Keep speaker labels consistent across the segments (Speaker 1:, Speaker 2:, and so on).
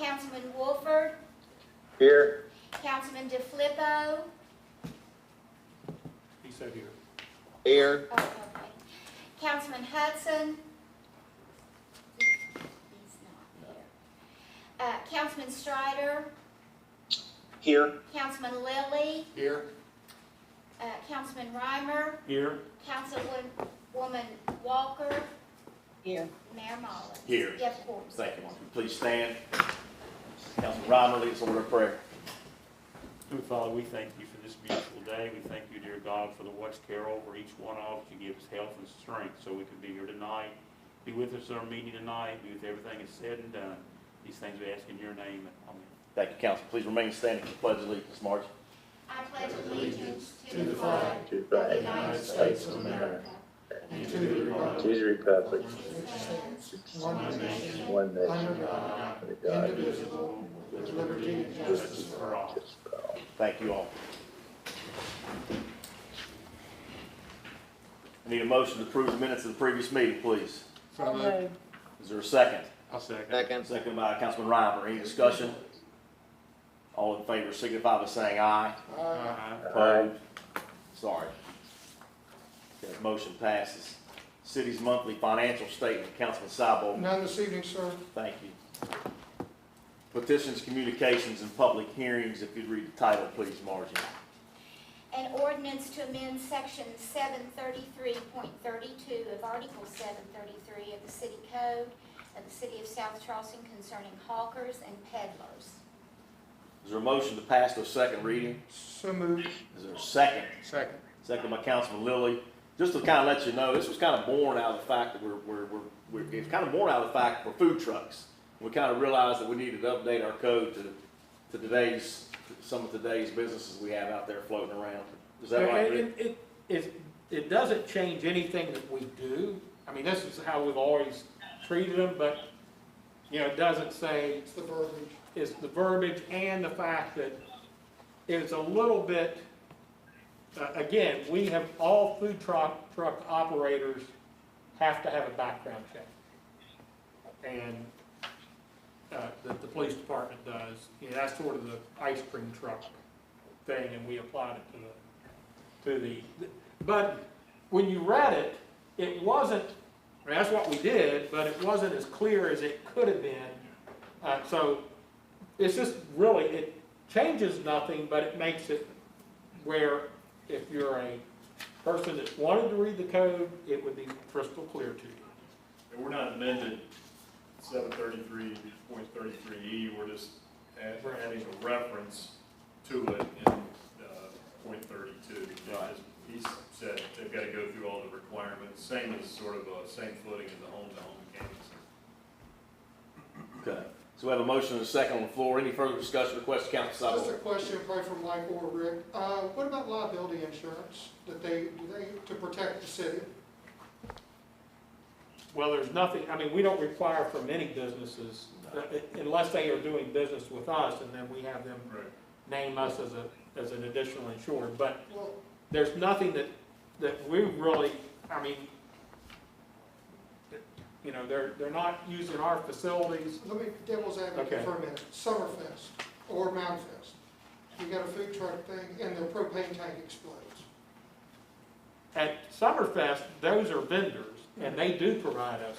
Speaker 1: Councilman Wolford,
Speaker 2: Here.
Speaker 1: Councilman DeFlippo.
Speaker 3: He said here.
Speaker 2: Here.
Speaker 1: Oh, okay. Councilman Hudson. He's not here. Councilman Strider,
Speaker 2: Here.
Speaker 1: Councilman Lilly,
Speaker 3: Here.
Speaker 1: Councilman Reimer,
Speaker 3: Here.
Speaker 1: Councilwoman Walker,
Speaker 4: Here.
Speaker 1: Mayor Mullins.
Speaker 5: Here.
Speaker 1: You have quorum.
Speaker 5: Thank you. Please stand. Councilman Reimer, lead us in a word of prayer.
Speaker 3: Heavenly Father, we thank you for this beautiful day. We thank you, dear God, for the watch care over each one of us. You give us health and strength so we can be here tonight. Be with us at our meeting tonight. Be with everything that's said and done. These things we ask in your name. Amen.
Speaker 5: Thank you, Council. Please remain standing for the Pledge of Allegiance, Margie.
Speaker 1: I pledge allegiance to
Speaker 2: To
Speaker 1: the
Speaker 2: the
Speaker 1: flag
Speaker 2: flag
Speaker 1: of the United States of America and to the republic
Speaker 2: To the republic.
Speaker 4: One nation,
Speaker 2: One nation.
Speaker 4: under God,
Speaker 2: Under God.
Speaker 4: indivisible, with liberty and justice for all.
Speaker 2: Justice for all.
Speaker 5: Thank you all. I need a motion to approve the minutes of the previous meeting, please.
Speaker 4: So moved.
Speaker 5: Is there a second?
Speaker 3: I'll second.
Speaker 2: Second.
Speaker 5: Second by Councilman Reimer. Any discussion? All in favor signify by saying aye. Opposed? Sorry. Okay, motion passes. City's monthly financial statement, Councilman Cyborg.
Speaker 6: None this evening, sir.
Speaker 5: Thank you. Petitions, communications, and public hearings. If you'd read the title, please, Margie.
Speaker 1: An ordinance to amend section 733.32 of Article 733 of the City Code of the City of South Charleston concerning hawkers and peddlers.
Speaker 5: Is there a motion to pass to a second reading?
Speaker 6: So moved.
Speaker 5: Is there a second?
Speaker 6: Second.
Speaker 5: Second by Councilman Lilly. Just to kind of let you know, this was kind of born out of the fact that it's kind of born out of the fact for food trucks. We kind of realized that we needed to update our code to today's, some of today's businesses we have out there floating around. Is that right, Rick?
Speaker 3: It doesn't change anything that we do. I mean, this is how we've always treated them, but, you know, it doesn't say,
Speaker 6: It's the verbiage.
Speaker 3: it's the verbiage and the fact that it's a little bit, again, we have, all food truck operators have to have a background check. And that the police department does. You know, that's sort of the ice cream truck thing, and we applied it to the, but when you read it, it wasn't, I mean, that's what we did, but it wasn't as clear as it could have been. So it's just really, it changes nothing, but it makes it where if you're a person that wanted to read the code, it would be crystal clear to you.
Speaker 7: And we're not amending 733.33E, we're just adding a reference to it in .32.
Speaker 5: Right.
Speaker 7: He said they've got to go through all the requirements, same as sort of same footing as the home-to-home canvassing.
Speaker 5: Okay. So we have a motion and a second on the floor. Any further discussion, request, Council
Speaker 6: Just a
Speaker 5: Cyborg?
Speaker 6: question, probably from Michael or Rick. What about liability insurance that do they to protect the city?
Speaker 3: Well, there's nothing, I mean, we don't require from any businesses, unless they are doing business with us, and then we have them
Speaker 7: Right.
Speaker 3: name us as an additional insured. But
Speaker 6: Well,
Speaker 3: there's nothing that we really, I mean, you know, they're not using our facilities.
Speaker 6: let me devil's advocate
Speaker 3: Okay.
Speaker 6: for a minute. Summerfest or Moundfest. You got a food truck thing and the propane tank explodes.
Speaker 3: At Summerfest, those are vendors, and they do provide us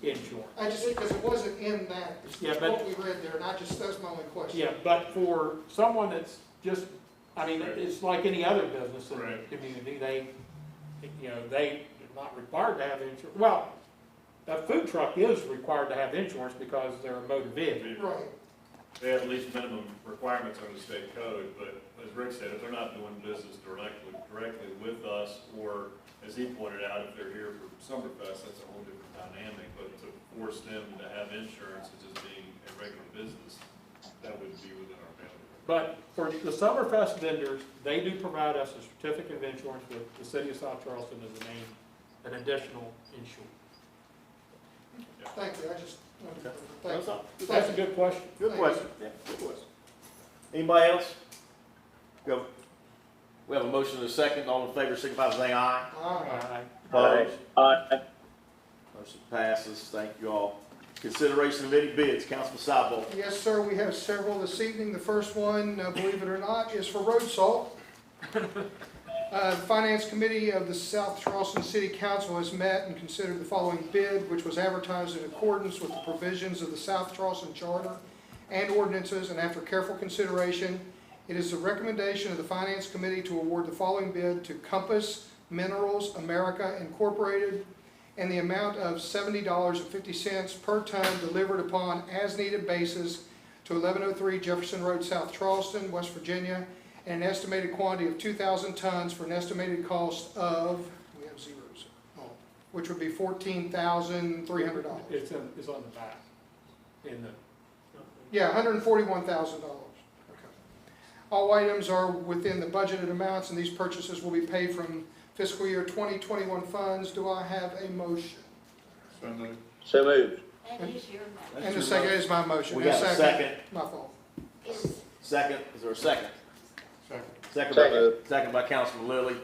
Speaker 3: insurance.
Speaker 6: I just, because it wasn't in that, it's
Speaker 3: Yeah, but-
Speaker 6: what we read there, and that's my only question.
Speaker 3: Yeah, but for someone that's just, I mean,
Speaker 7: Right.
Speaker 3: it's like any other business in
Speaker 7: Right.
Speaker 3: the community, they're not required to have insurance. Well, a food truck is required to have insurance because they're a motor vehicle.
Speaker 6: Right.
Speaker 7: They have at least minimum requirements under the state code, but as Rick said, if they're not doing business directly with us, or as he pointed out, if they're here for Summerfest, that's a whole different dynamic, but to force them to have insurance as just being a regular business, that would be within our boundaries.
Speaker 3: But for the Summerfest vendors, they do provide us a certificate of insurance with the city of South Charleston as a name, an additional insurance.
Speaker 6: Thank you, I just wanted to, thank
Speaker 5: That's
Speaker 6: you.
Speaker 5: all.
Speaker 3: That's a good question.
Speaker 5: Good question. Yeah, good question. Anybody else? Go. We have a motion and a second. All in favor, signify by saying aye.
Speaker 6: All right.
Speaker 3: Aye.
Speaker 5: Opposed?
Speaker 2: Aye.
Speaker 5: Motion passes. Thank you all. Consideration of any bids, Councilman Sideball.
Speaker 6: Yes, sir, we have several this evening. The first one, believe it or not, is for road salt. The Finance Committee of the South Charleston City Council has met and considered the following bid, which was advertised in accordance with the provisions of the South Charleston Charter and ordinances, and after careful consideration, it is the recommendation of the Finance Committee to award the following bid to Compass Minerals America Incorporated in the amount of $70.50 per ton delivered upon as-needed basis to 1103 Jefferson Road, South Charleston, West Virginia, and an estimated quantity of 2,000 tons for an estimated cost of, we have zeros, which would be $14,300.
Speaker 3: It's on the back, in the,
Speaker 6: Yeah, $141,000. Okay. All items are within the budgeted amounts, and these purchases will be paid from fiscal year 2021 funds. Do I have a motion?
Speaker 7: So moved.
Speaker 2: So moved.
Speaker 1: That is your motion.
Speaker 6: And the second is my motion.
Speaker 5: We got a second.
Speaker 6: My fault.
Speaker 1: Is,
Speaker 5: Second, is there a second?
Speaker 4: Second.
Speaker 5: Second by Councilman Lilly.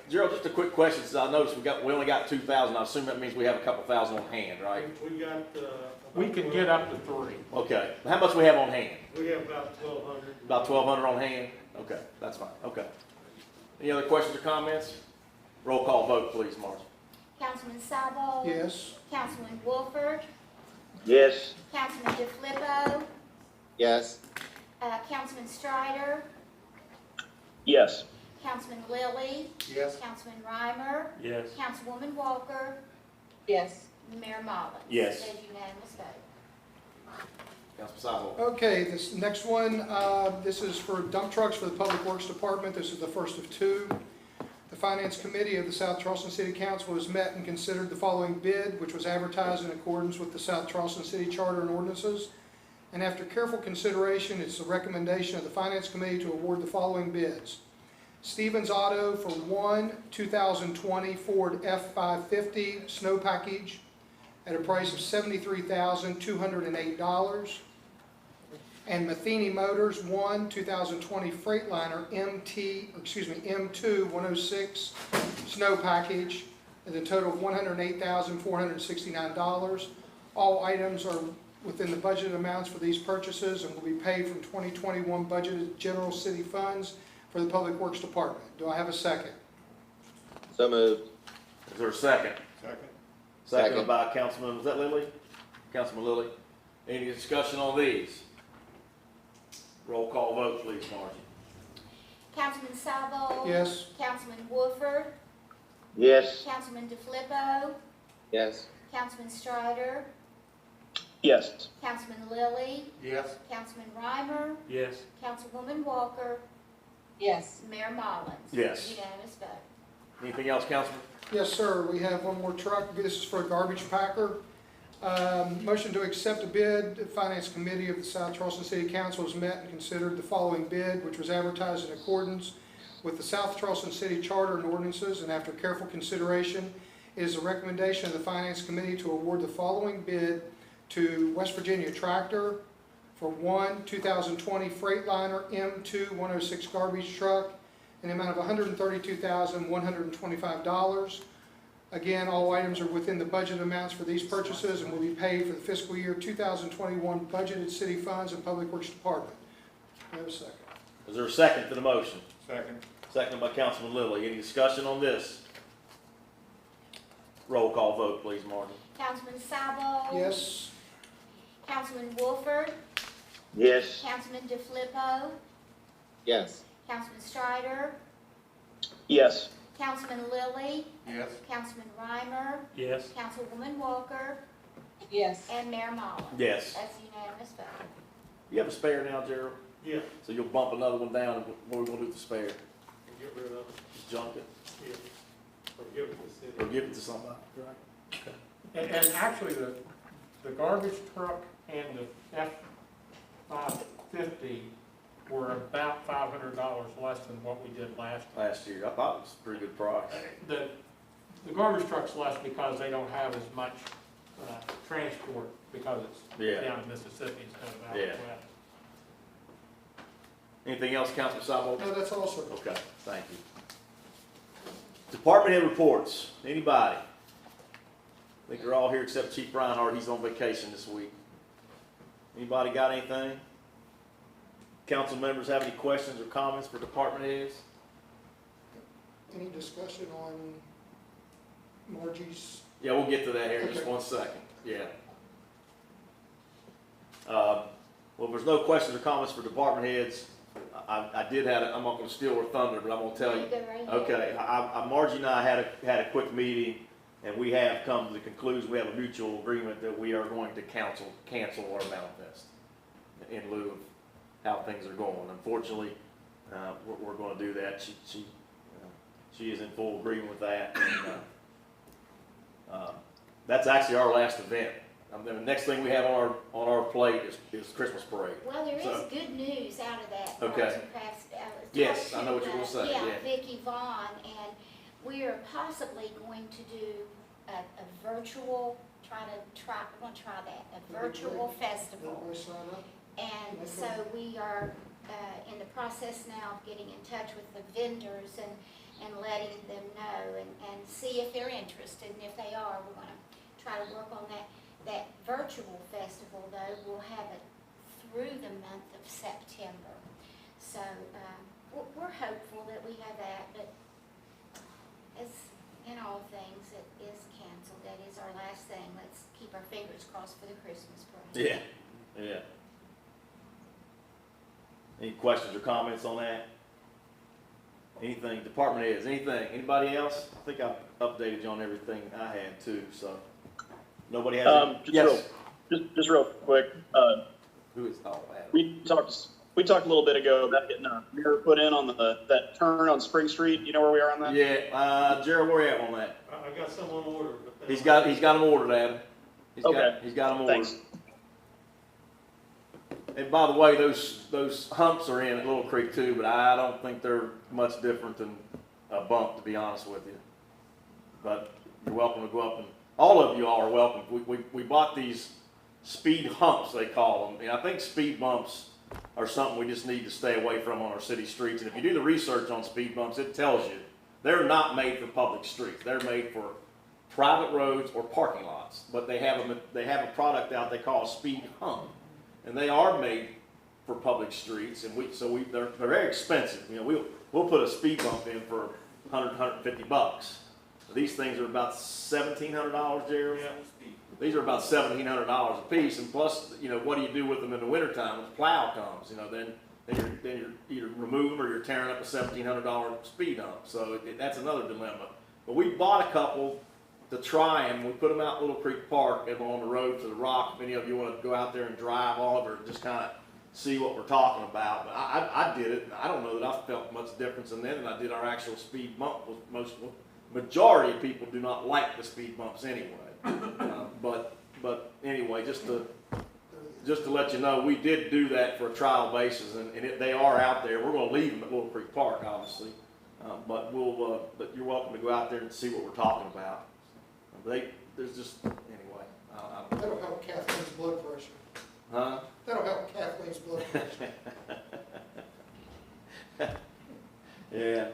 Speaker 5: Gerald, just a quick question, since I noticed we only got 2,000, I assume that means we have a couple thousand on hand, right?
Speaker 4: We got,
Speaker 3: we can get up to 3.
Speaker 5: Okay, how much we have on hand?
Speaker 4: we have about 1,200.
Speaker 5: About 1,200 on hand? Okay, that's fine, okay. Any other questions or comments? Roll call vote, please, Marcy.
Speaker 1: Councilman Sabal?
Speaker 6: Yes.
Speaker 1: Councilman Wolford?
Speaker 2: Yes.
Speaker 1: Councilman DeFilippo?
Speaker 2: Yes.
Speaker 1: Councilman Strider?
Speaker 2: Yes.
Speaker 1: Councilman Lilly?
Speaker 4: Yes.
Speaker 1: Councilman Reimer?
Speaker 3: Yes.
Speaker 1: Councilwoman Walker?
Speaker 8: yes,
Speaker 1: Mayor Mullins?
Speaker 5: Yes.
Speaker 1: It is unanimous vote.
Speaker 5: Councilman Sideball.
Speaker 6: Okay, this next one, this is for dump trucks for the Public Works Department. This is the first of two. The Finance Committee of the South Charleston City Council has met and considered the following bid, which was advertised in accordance with the South Charleston City Charter and ordinances. And after careful consideration, it's the recommendation of the Finance Committee to award the following bids. Stevens Auto for one 2020 Ford F-550 snow package at a price of $73,208. And Matheny Motors, one 2020 Freightliner M2 106 snow package at a total of $108,469. All items are within the budgeted amounts for these purchases and will be paid from 2021 budgeted general city funds for the Public Works Department. Do I have a second?
Speaker 2: So moved.
Speaker 5: Is there a second?
Speaker 7: Second.
Speaker 5: Seconded by Councilman, was that Lilly? Councilman Lilly. Any discussion on these? Roll call vote, please, Margie.
Speaker 1: Councilman Sabal?
Speaker 6: Yes.
Speaker 1: Councilman Wolford?
Speaker 2: Yes.
Speaker 1: Councilman DeFilippo?
Speaker 2: Yes.
Speaker 1: Councilman Strider?
Speaker 2: Yes.
Speaker 1: Councilman Lilly?
Speaker 4: Yes.
Speaker 1: Councilman Reimer?
Speaker 3: Yes.
Speaker 1: Councilwoman Walker?
Speaker 8: yes,
Speaker 1: Mayor Mullins?
Speaker 5: Yes.
Speaker 1: Unanimous vote.
Speaker 5: Anything else, Councilman?
Speaker 6: Yes, sir. We have one more truck. This is for a garbage packer. Motion to accept a bid. The Finance Committee of the South Charleston City Council has met and considered the following bid, which was advertised in accordance with the South Charleston City Charter and ordinances, and after careful consideration, it is a recommendation of the Finance Committee to award the following bid to West Virginia Tractor for one 2020 Freightliner M2 106 garbage truck in the amount of $132,125. Again, all items are within the budget amounts for these purchases and will be paid for the fiscal year 2021 budgeted city funds and Public Works Department. Do I have a second?
Speaker 5: Is there a second to the motion?
Speaker 7: Second.
Speaker 5: Seconded by Councilman Lilly. Any discussion on this? Roll call vote, please, Margie.
Speaker 1: Councilman Sabal?
Speaker 6: Yes.
Speaker 1: Councilman Wolford?
Speaker 2: Yes.
Speaker 1: Councilman DeFilippo?
Speaker 2: Yes.
Speaker 1: Councilman Strider?
Speaker 2: Yes.
Speaker 1: Councilman Lilly?
Speaker 7: Yes.
Speaker 1: Councilman Reimer?
Speaker 3: Yes.
Speaker 1: Councilwoman Walker?
Speaker 8: yes,
Speaker 1: And Mayor Mullins?
Speaker 5: Yes.
Speaker 1: That's unanimous vote.
Speaker 5: You have a spare now, Gerald?
Speaker 4: Yeah.
Speaker 5: So you'll bump another one down, and what are we gonna do with the spare?
Speaker 4: Get rid of it.
Speaker 5: Just junk it,
Speaker 4: Yeah. Or give it to the city.
Speaker 5: or give it to somebody?
Speaker 3: And actually, the garbage truck and the F-550 were about $500 less than what we did last year.
Speaker 5: Last year, I thought it was a pretty good price.
Speaker 3: The garbage truck's less because they don't have as much transport because it's
Speaker 5: Yeah.
Speaker 3: down in Mississippi instead of out
Speaker 5: Yeah.
Speaker 3: west.
Speaker 5: Anything else, Councilman Sideball?
Speaker 6: No, that's all, sir.
Speaker 5: Okay, thank you. Department head reports, anybody? think they're all here except Chief Reinhardt, he's on vacation this week. Anybody got anything? Council members have any questions or comments for department heads?
Speaker 6: Any discussion on Margie's?
Speaker 5: Yeah, we'll get to that here in just
Speaker 6: Okay.
Speaker 5: 1 second, yeah. Well, if there's no questions or comments for department heads, I did have, I'm not gonna steal her thunder, but I'm gonna tell you.
Speaker 1: Go right ahead.
Speaker 5: Okay, Margie and I had a quick meeting, and we have come to the conclusion, we have a mutual agreement that we are going to cancel our manifest in lieu of how things are going. Unfortunately, we're gonna do that. She is in full agreement with that, and, that's actually our last event. The next thing we have on our plate is Christmas parade.
Speaker 1: Well, there is
Speaker 5: So-
Speaker 1: good news out of that.
Speaker 5: Okay.
Speaker 1: Arts and Crafts,
Speaker 5: Yes,
Speaker 1: talked
Speaker 5: I know what
Speaker 1: to,
Speaker 5: you're gonna say,
Speaker 1: Yeah,
Speaker 5: yeah.
Speaker 1: Vicki Vaughn, and we are possibly going to do a virtual, we're gonna try that, a virtual festival.
Speaker 6: Everybody sign up?
Speaker 1: And so we are in the process now of getting in touch with the vendors and letting them know and see if they're interested. And if they are, we're gonna try to work on that. That virtual festival, though, we'll have it through the month of September. So we're hopeful that we have that, but as in all things, it is canceled. That is our last thing. Let's keep our fingers crossed for the Christmas parade.
Speaker 5: Yeah. Any questions or comments on that? Anything, department heads, anything, anybody else? I think I've updated you on everything I had too, so. Nobody has any? Yes.
Speaker 2: Just real quick,
Speaker 5: Who is, oh, Adam.
Speaker 2: we talked a little bit ago about getting a mirror put in on that turn on Spring Street. You know where we are on that?
Speaker 5: Yeah, Jared, where you at on that?
Speaker 4: I got some on order. but they
Speaker 5: He's
Speaker 4: don't-
Speaker 5: got them ordered, Adam. He's
Speaker 2: Okay.
Speaker 5: got them ordered.
Speaker 2: Thanks.
Speaker 5: And by the way, those humps are in at Little Creek too, but I don't think they're much different than a bump, to be honest with you. But you're welcome to go up, and all of you are welcome. We bought these speed humps, they call them. And I think speed bumps are something we just need to stay away from on our city streets. And if you do the research on speed bumps, it tells you they're not made for public streets. They're made for private roads or parking lots. But they have a product out they call a speed hump, and they are made for public streets. And they're very expensive. You know, we'll put a speed bump in for $150. These things are about $1,700, Jerry.
Speaker 4: Yeah.
Speaker 5: These are about $1,700 a piece, and plus, you know, what do you do with them in the wintertime when the plow comes? You know, then you're either remove them or you're tearing up a $1,700 speed hump. So that's another dilemma. But we bought a couple to try them. We put them out in Little Creek Park and on the road to the Rock. If any of you want to go out there and drive Oliver, just kind of see what we're talking about. But I did it, and I don't know that I felt much difference in that than I did our actual speed bump. Majority of people do not like the speed bumps anyway. But anyway, just to let you know, we did do that for a trial basis, and they are out there. We're going to leave them at Little Creek Park, obviously, but you're welcome to go out there and see what we're talking about. There's just anyway.
Speaker 6: That'll help Kathleen's blood pressure.
Speaker 5: Huh?
Speaker 6: That'll help Kathleen's blood pressure.
Speaker 5: Yeah.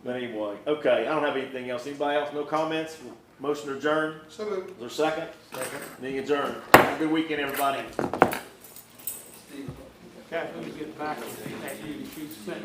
Speaker 5: But anyway, okay. I don't have anything else. Anybody else? No comments? Motion to adjourn.
Speaker 6: So moved.
Speaker 5: Is there a second? Second. Meeting adjourned. Have a good weekend, everybody.
Speaker 3: Kathleen, get back to you. She sent